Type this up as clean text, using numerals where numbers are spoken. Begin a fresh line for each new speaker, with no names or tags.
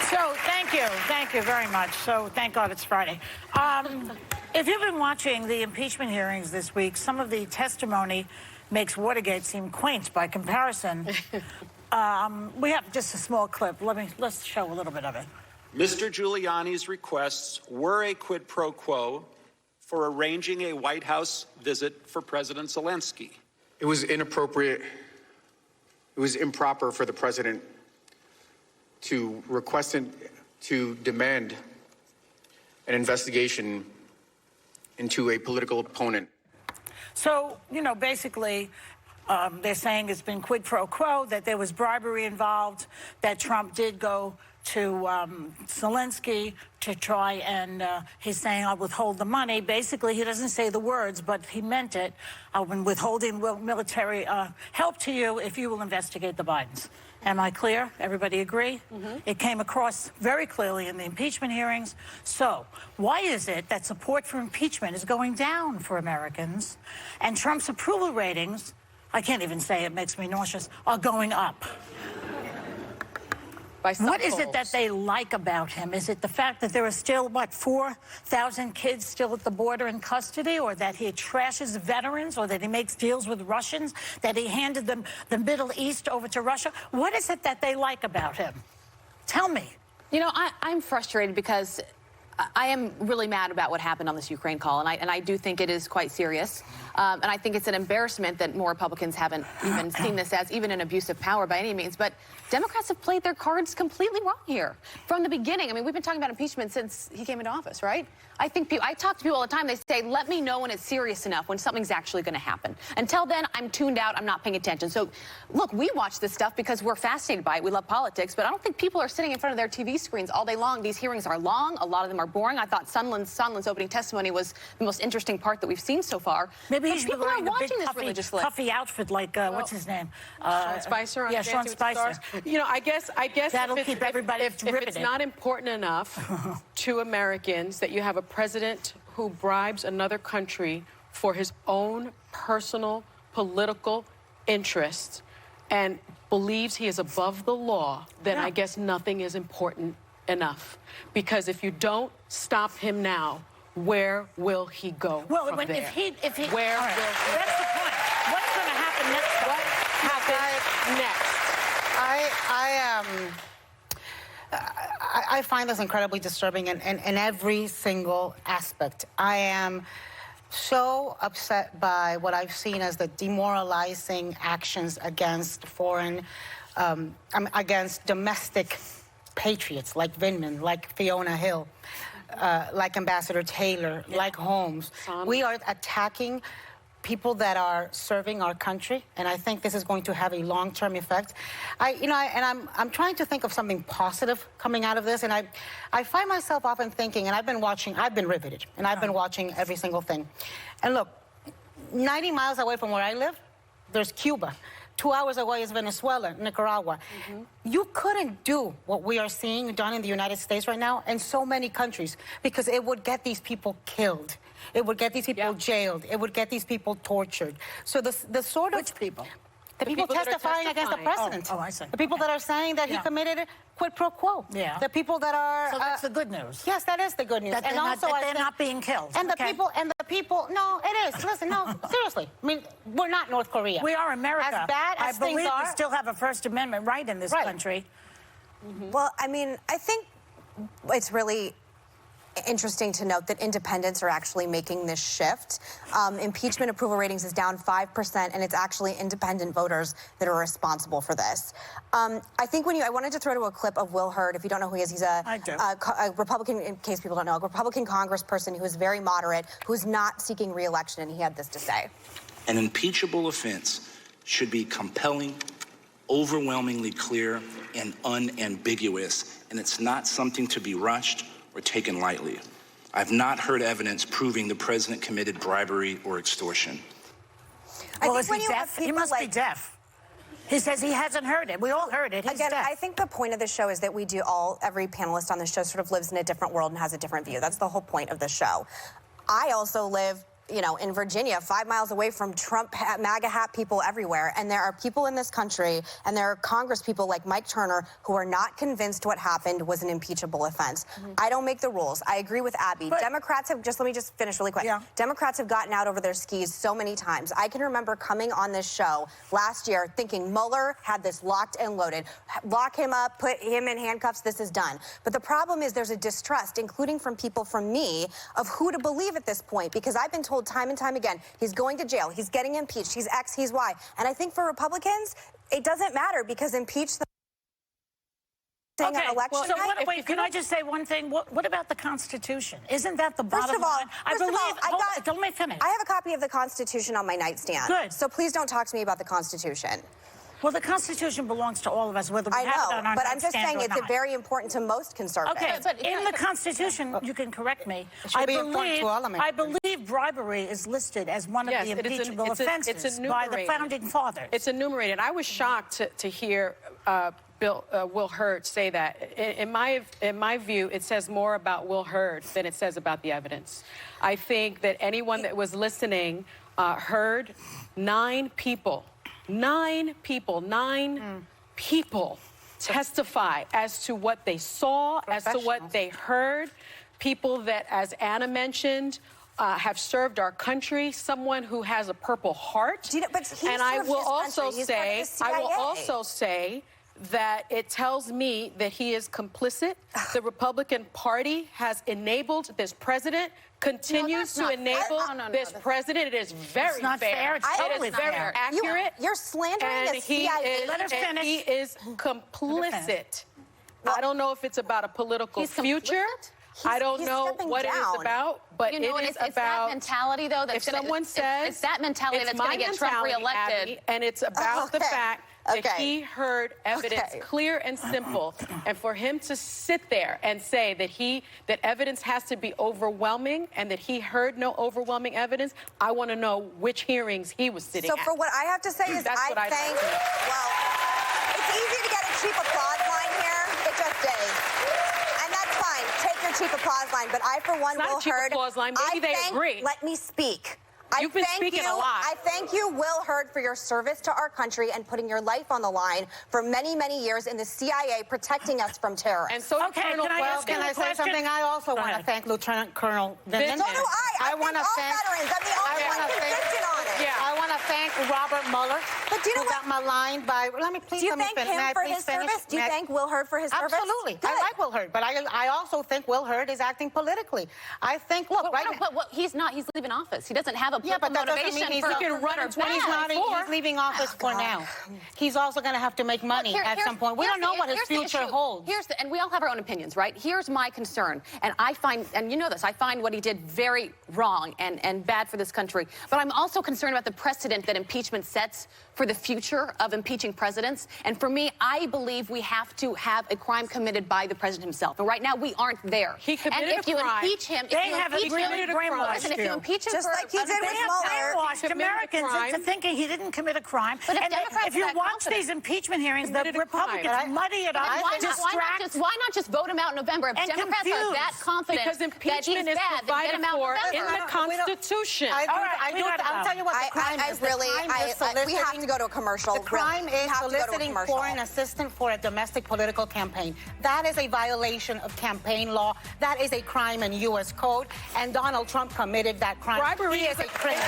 So thank you very much. So thank God it's Friday. If you've been watching the impeachment hearings this week, some of the testimony makes Watergate seem quaint by comparison. We have just a small clip. Let's show a little bit of it.
Mr. Giuliani's requests were a quid pro quo for arranging a White House visit for President Zelensky.
It was inappropriate. It was improper for the president to request and to demand an investigation into a political opponent.
So, you know, basically, they're saying it's been quid pro quo, that there was bribery involved, that Trump did go to Zelensky to try and, he's saying, I'll withhold the money. Basically, he doesn't say the words, but he meant it. I've been withholding military help to you if you will investigate the Bidens. Am I clear? Everybody agree? Mm-hmm. It came across very clearly in the impeachment hearings. So why is it that support for impeachment is going down for Americans and Trump's approval ratings, I can't even say it, makes me nauseous, are going up? What is it that they like about him? Is it the fact that there are still, 4,000 kids still at the border in custody, or that he trashes veterans, or that he makes deals with Russians, that he handed them the Middle East over to Russia? What is it that they like about him? Tell me.
You know, I'm frustrated because I am really mad about what happened on this Ukraine call, and I do think it is quite serious. And I think it's an embarrassment that more Republicans haven't even seen this as even an abuse of power by any means. But Democrats have played their cards completely wrong here from the beginning. I mean, we've been talking about impeachment since he came into office, right? I talk to people all the time. They say, let me know when it's serious enough, when something's actually going to happen. Until then, I'm tuned out. I'm not paying attention. So, look, we watch this stuff because we're fascinated by it. We love politics. But I don't think people are sitting in front of their TV screens all day long. These hearings are long. A lot of them are boring. I thought Sondland's opening testimony was the most interesting part that we've seen so far.
Maybe he should be wearing a big
puffy
outfit like, what's his name?
Sean Spicer.
Yeah, Sean Spicer.
You know, I guess
that'll keep everybody riveted.
If it's not important enough to Americans that you have a president who bribes another country for his own personal political interests and believes he is above the law, then I guess nothing is important enough. Because if you don't stop him now, where will he go from there?
If he
where
will he go? That's the point. What's going to happen next?
What happens next?
I find this incredibly disturbing in every single aspect. I am so upset by what I've seen as the demoralizing actions against against domestic patriots like Vindman, like Fiona Hill, like Ambassador Taylor, like Holmes. We are attacking people that are serving our country, and I think this is going to have a long-term effect. I'm trying to think of something positive coming out of this, and I find myself often thinking, and I've been riveted, and I've been watching every single thing. And look, 90 miles away from where I live, there's Cuba. 2 hours away is Venezuela, Nicaragua. Mm-hmm. You couldn't do what we are seeing done in the United States right now in so many countries, because it would get these people killed. It would get these people jailed. It would get these people tortured. So the sort of...
Which people?
The people testifying against the president.
Oh, I see.
The people that are saying that he committed a quid pro quo.
Yeah.
The people that are...
So that's the good news.
Yes, that is the good news.
That they're not being killed.
And the people... No, it is. Listen, no, seriously. I mean, we're not North Korea.
We are America.
As bad as things are...
I believe we still have a First Amendment right in this country.
Mm-hmm. Well, I mean, I think it's really interesting to note that independents are actually making this shift. Impeachment approval ratings is down 5%, and it's actually independent voters that are responsible for this. I think I wanted to throw to a clip of Will Hurd. If you don't know who he is, he's a Republican, in case people don't know, a Republican congressperson who is very moderate, who's not seeking re-election, and he had this to say.
An impeachable offense should be compelling, overwhelmingly clear, and unambiguous, and it's not something to be rushed or taken lightly. I've not heard evidence proving the president committed bribery or extortion.
Well, is he deaf? He must be deaf. He says he hasn't heard it. We all heard it. He's deaf.
I think the point of the show is that every panelist on the show sort of lives in a different world and has a different view. That's the whole point of the show. I also live in Virginia, 5 miles away from Trump MAGA hat people everywhere. And there are people in this country, and there are Congress people like Mike Turner who are not convinced what happened was an impeachable offense. I don't make the rules. I agree with Abby. Democrats have, let me just finish really quick.
Yeah.
Democrats have gotten out over their skis so many times. I can remember coming on this show last year thinking Mueller had this locked and loaded. Lock him up, put him in handcuffs, this is done. But the problem is there's a distrust, including from people from me, of who to believe at this point, because I've been told time and time again, he's going to jail, he's getting impeached, he's X, he's Y. And I think for Republicans, it doesn't matter because impeach the on election
so
night.
wait, can I just say one thing? What about the Constitution? Isn't that the bottom
First of all,
line? Don't let me finish.
I have a copy of the Constitution on my nightstand.
Good.
So please don't talk to me about the Constitution.
Well, the Constitution belongs to all of us, whether we
I
have it
know,
on our
but I'm just
nightstand
saying
or
it's
not.
very important to most conservatives.
Okay,
But
in the Constitution, you can correct me.
should be important to all Americans.
I believe bribery is listed as one of the impeachable offenses by the founding fathers.
It's enumerated. I was shocked to hear Will Hurd say that. In my view, it says more about Will Hurd than it says about the evidence. I think that anyone that was listening heard nine people testify as to what they saw, as to what they heard. People that, as Anna mentioned, have served our country. Someone who has a Purple Heart.
But he
and I
served
will
his
also
country. He's part of the
I will
CIA.
also say that it tells me that he is complicit. The Republican Party has enabled this president, continues to enable this president. It is very
not fair. It's
It
totally
is very
fair.
accurate.
You're slandering
and
the CIA.
Let her finish.
he is complicit. I don't know if it's about a political
He's
future.
complicit?
I don't
He's
know
stepping
what it is
down.
about, but
You know,
it is
it's that
about
mentality, though, that's
if
gonna,
someone says
it's that mentality
it's
that's going
my
to get Trump
mentality,
reelected.
Abby, and it's about the
Okay.
fact that
Okay.
he heard evidence
Okay.
clear and simple, and for him to sit there and say that evidence has to be overwhelming and that he heard no overwhelming evidence, I want to know which hearings he was sitting
So
at.
for what I have to say is
That's what I'd
thank,
like to know.
well, it's easy to get a cheap applause line here. It just is. And that's fine. Take your cheap applause line. But I, for one,
It's not a
Will
cheap
Hurd.
applause line. Maybe they agree.
Let me speak.
You've been speaking a lot.
I thank you, Will Hurd, for your service to our country and putting your life on the line for many, many years in the CIA, protecting us from terrorists.
And so
Okay,
Colonel
can I
Wells,
ask you
Can I
a
say
question?
something? I also
Go
want to
ahead.
thank Lieutenant Colonel Vindman.
So do I. I
want
thank
to
all
thank.
veterans. I'm the only one consistent on it.
I want to thank Robert Mueller,
But do you know
who
what?
got maligned by. Let me please.
Do you
let me
thank
finish. May I
him for
please
his
finish?
service? Do you
May I-
thank Will Hurd for his service?
Absolutely.
Good.
I like Will Hurd, but I also think Will Hurd is acting politically. I think, look, right now.
But he's not. He's leaving office. He doesn't have a
Yeah,
political
but that doesn't
motivation
mean he's
for
looking
for good or bad.
He's leaving office for now. He's also going to have to make money at some point. We don't know what his future holds.
And we all have our own opinions, right? Here's my concern, and I find, and you know this, I find what he did very wrong and bad for this country. But I'm also concerned about the precedent that impeachment sets for the future of impeaching presidents. And for me, I believe we have to have a crime committed by the president himself. And right now, we aren't there.
He committed
and if
a
you
crime.
impeach him,
They have
committed a crime.
listen, if you impeach him
Just
for
like he did with
They have
Mueller.
brainwashed
He committed a
Americans
crime.
into thinking he didn't commit a crime.
But if
and
Democrats
if you
are that
watch
confident-
these impeachment hearings, the
Committed a crime.
Republicans muddy it up,
Why not just vote him out in November? If
And
Democrats are that
confused.
confident
Because
that he's
impeachment is
bad, then get him
provided
out
for
in
in
November.
the Constitution.
I'll tell you what the crime is. The crime is
we have to go to a commercial.
The crime
We
is
have to go to a
soliciting
commercial.
foreign assistance for a domestic political campaign. That is a violation of campaign law. That is a crime in U.S. code, and Donald Trump committed that crime.
Bribery
He is a criminal.